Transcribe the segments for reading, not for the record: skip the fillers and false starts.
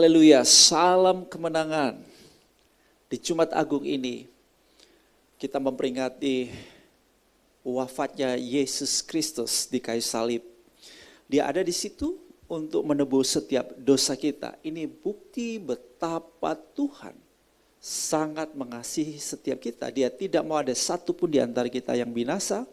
Haleluya, salam kemenangan. Di Jumat Agung ini kita memperingati wafatnya Yesus Kristus di kayu salib. Dia ada di situ untuk menebus setiap dosa kita. Ini bukti betapa Tuhan sangat mengasihi setiap kita. Dia tidak mau ada satupun di antara kita yang binasa,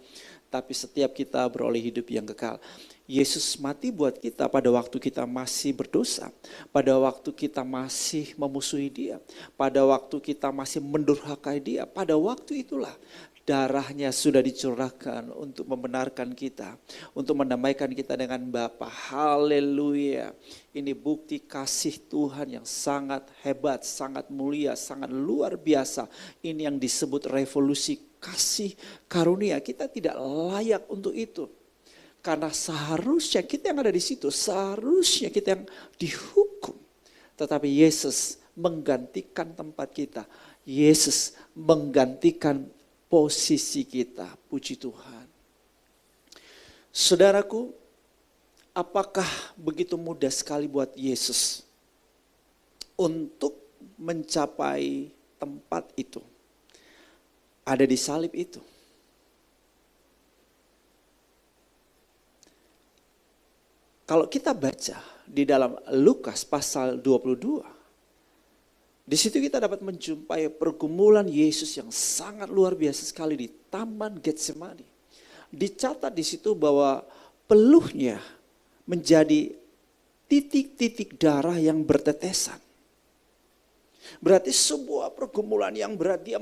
tapi setiap kita beroleh hidup yang kekal. Yesus mati buat kita pada waktu kita masih berdosa, pada waktu kita masih memusuhi Dia, pada waktu kita masih mendurhakai Dia. Pada waktu itulah darahnya sudah dicurahkan untuk membenarkan kita, untuk mendamaikan kita dengan Bapa. Haleluya. Ini bukti kasih Tuhan yang sangat hebat, sangat mulia, sangat luar biasa. Ini yang disebut revolusi kasih karunia. Kita tidak layak untuk itu. Karena seharusnya kita yang ada di situ, seharusnya kita yang dihukum. Tetapi Yesus menggantikan tempat kita. Yesus menggantikan posisi kita. Puji Tuhan. Saudaraku, apakah begitu mudah sekali buat Yesus untuk mencapai tempat itu? Ada di salib itu. Kalau kita baca di dalam Lukas pasal 22, di situ kita dapat menjumpai pergumulan Yesus yang sangat luar biasa sekali di Taman Getsemani. Dicatat di situ bahwa peluhnya menjadi titik-titik darah yang bertetesan. Berarti sebuah pergumulan yang berat, dia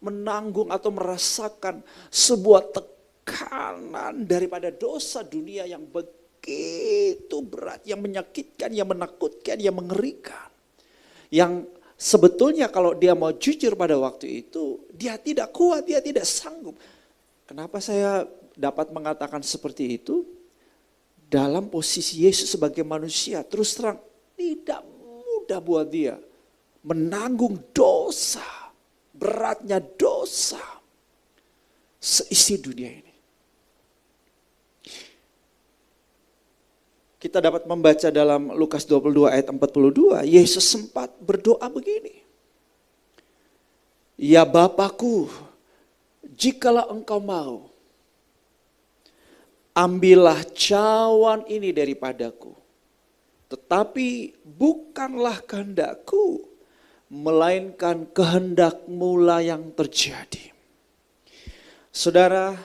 menanggung atau merasakan sebuah tekanan daripada dosa dunia yang begitu berat, yang menyakitkan, yang menakutkan, yang mengerikan. Yang sebetulnya kalau dia mau jujur pada waktu itu, dia tidak kuat, dia tidak sanggup. Kenapa saya dapat mengatakan seperti itu? Dalam posisi Yesus sebagai manusia, terus terang tidak mudah buat dia menanggung dosa, beratnya dosa seisi dunia ini. Kita dapat membaca dalam Lukas 22 ayat 42, Yesus sempat berdoa begini. Ya Bapakku, jikalau engkau mau, ambillah cawan ini daripadaku. Tetapi bukanlah kehendakku, melainkan kehendakmu lah yang terjadi. Saudara,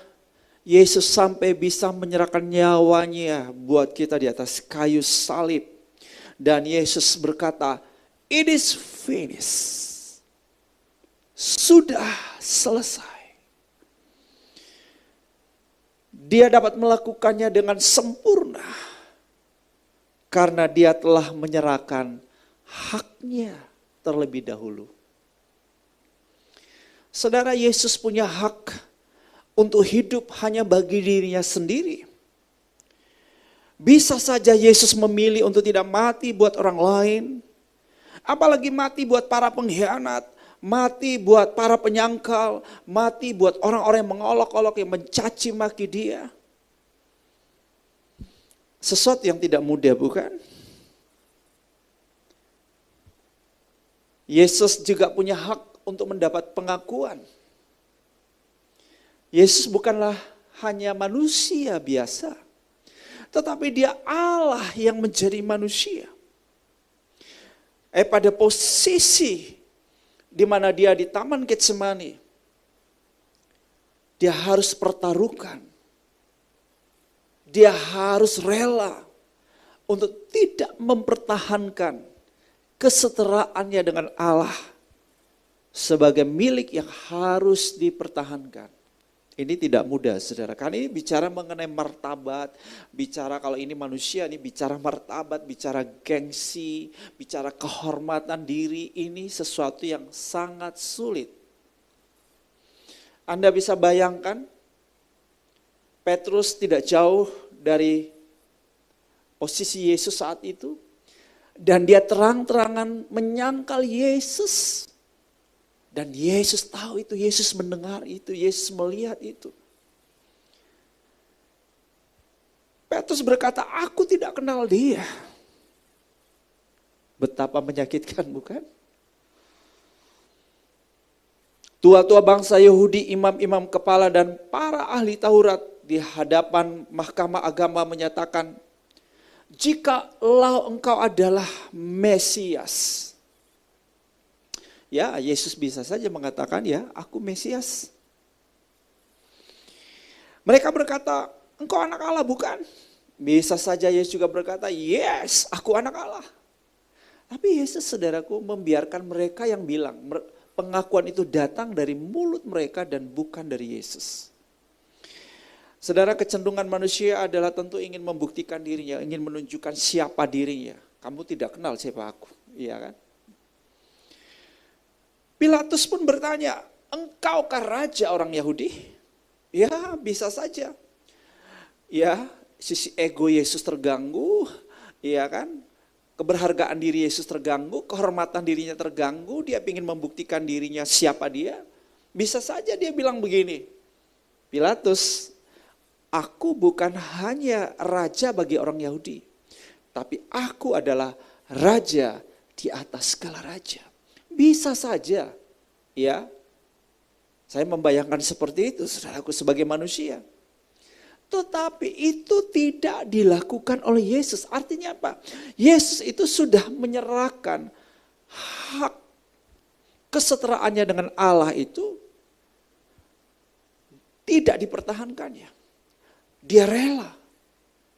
Yesus sampai bisa menyerahkan nyawanya buat kita di atas kayu salib. Dan Yesus berkata, it is finished. Sudah selesai. Dia dapat melakukannya dengan sempurna. Karena dia telah menyerahkan haknya terlebih dahulu. Saudara, Yesus punya hak untuk hidup hanya bagi dirinya sendiri. Bisa saja Yesus memilih untuk tidak mati buat orang lain. Apalagi mati buat para pengkhianat, mati buat para penyangkal, mati buat orang-orang yang mengolok-olok, yang mencaci maki dia. Sesuatu yang tidak mudah, bukan? Yesus juga punya hak untuk mendapat pengakuan. Yesus bukanlah hanya manusia biasa, tetapi dia Allah yang menjadi manusia. Pada posisi di mana dia di Taman Getsemani, dia harus pertaruhkan. Dia harus rela untuk tidak mempertahankan keseteraannya dengan Allah sebagai milik yang harus dipertahankan. Ini tidak mudah, saudara. Karena ini bicara mengenai martabat, bicara kalau ini manusia, ini bicara martabat, bicara gengsi, bicara kehormatan diri. Ini sesuatu yang sangat sulit. Anda bisa bayangkan, Petrus tidak jauh dari posisi Yesus saat itu. Dan dia terang-terangan menyangkal Yesus. Dan Yesus tahu itu, Yesus mendengar itu, Yesus melihat itu. Petrus berkata, aku tidak kenal dia. Betapa menyakitkan, bukan? Tua-tua bangsa Yahudi, imam-imam kepala dan para ahli Taurat di hadapan mahkamah agama menyatakan, jikalau engkau adalah Mesias. Ya, Yesus bisa saja mengatakan, ya, aku Mesias. Mereka berkata, engkau anak Allah bukan? Bisa saja Yesus juga berkata, yes, aku anak Allah. Tapi Yesus, saudaraku, membiarkan mereka yang bilang, pengakuan itu datang dari mulut mereka dan bukan dari Yesus. Saudara, kecenderungan manusia adalah tentu ingin membuktikan dirinya, ingin menunjukkan siapa dirinya. Kamu tidak kenal siapa aku, iya kan? Pilatus pun bertanya, engkaukah raja orang Yahudi? Ya, bisa saja. Ya, sisi ego Yesus terganggu, iya kan? Keberhargaan diri Yesus terganggu, kehormatan dirinya terganggu, dia ingin membuktikan dirinya siapa dia. Bisa saja dia bilang begini, Pilatus, aku bukan hanya raja bagi orang Yahudi, tapi aku adalah raja di atas segala raja. Bisa saja, ya. Saya membayangkan seperti itu, saudaraku, sebagai manusia. Tetapi itu tidak dilakukan oleh Yesus. Artinya apa? Yesus itu sudah menyerahkan hak keseteraannya dengan Allah itu tidak dipertahankannya. Dia rela.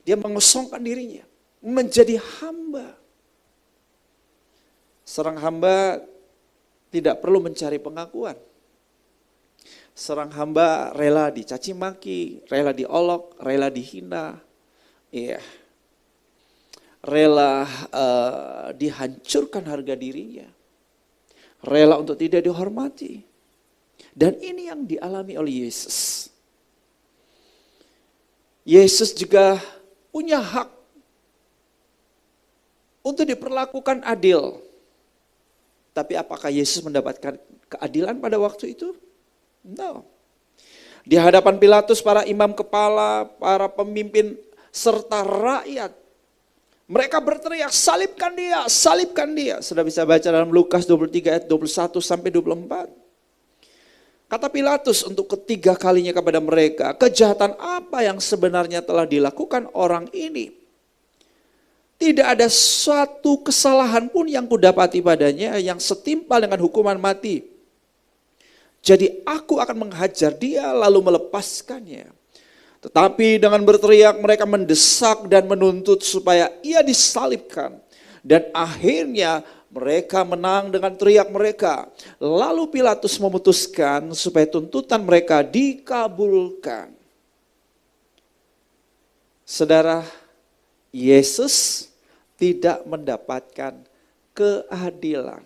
Dia mengosongkan dirinya. Menjadi hamba. Seorang hamba tidak perlu mencari pengakuan. Seorang hamba rela dicaci maki, rela diolok, rela dihina, iya, rela dihancurkan harga dirinya, rela untuk tidak dihormati. Dan ini yang dialami oleh Yesus. Yesus juga punya hak untuk diperlakukan adil. Tapi apakah Yesus mendapatkan keadilan pada waktu itu? No. Di hadapan Pilatus, para imam kepala, para pemimpin, serta rakyat, mereka berteriak, salibkan dia, salibkan dia. Sudah bisa baca dalam Lukas 23 ayat 21 sampai 24. Kata Pilatus untuk ketiga kalinya kepada mereka, kejahatan apa yang sebenarnya telah dilakukan orang ini? Tidak ada suatu kesalahan pun yang kudapati padanya yang setimpal dengan hukuman mati. Jadi aku akan menghajar dia lalu melepaskannya. Tetapi dengan berteriak mereka mendesak dan menuntut supaya ia disalibkan. Dan akhirnya mereka menang dengan teriak mereka. Lalu Pilatus memutuskan supaya tuntutan mereka dikabulkan. Saudara, Yesus tidak mendapatkan keadilan.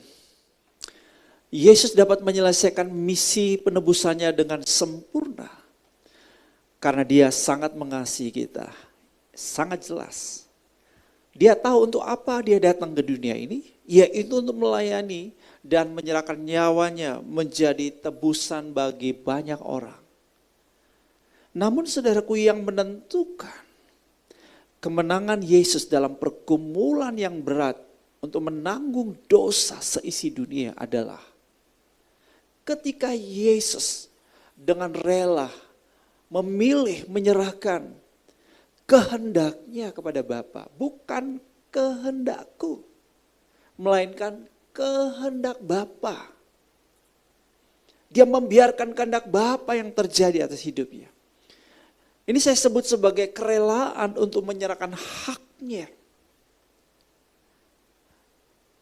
Yesus dapat menyelesaikan misi penebusannya dengan sempurna. Karena dia sangat mengasihi kita. Sangat jelas. Dia tahu untuk apa dia datang ke dunia ini. Yaitu untuk melayani dan menyerahkan nyawanya menjadi tebusan bagi banyak orang. Namun saudaraku, yang menentukan kemenangan Yesus dalam pergumulan yang berat untuk menanggung dosa seisi dunia adalah ketika Yesus dengan rela memilih menyerahkan kehendaknya kepada Bapa, bukan kehendakku, melainkan kehendak Bapa. Dia membiarkan kehendak Bapa yang terjadi atas hidupnya. Ini saya sebut sebagai kerelaan untuk menyerahkan haknya.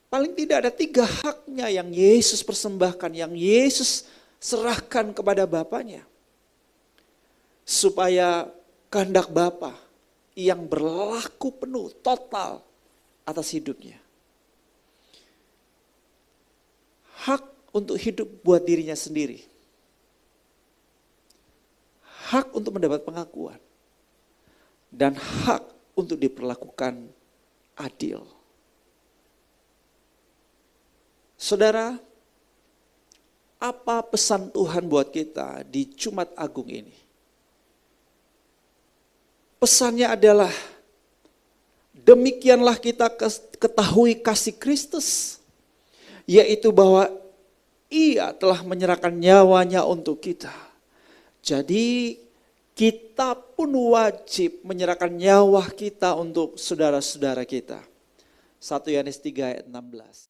Paling tidak ada 3 haknya yang Yesus persembahkan, yang Yesus serahkan kepada Bapanya. Supaya kehendak Bapa yang berlaku penuh, total atas hidupnya. Hak untuk hidup buat dirinya sendiri. Hak untuk mendapat pengakuan. Dan hak untuk diperlakukan adil. Saudara, apa pesan Tuhan buat kita di Jumat Agung ini? Pesannya adalah Demikianlah kita ketahui kasih Kristus, yaitu bahwa Ia telah menyerahkan nyawanya untuk kita. Jadi kita pun wajib menyerahkan nyawa kita untuk saudara-saudara kita. 1 Yohanes 3 ayat 16.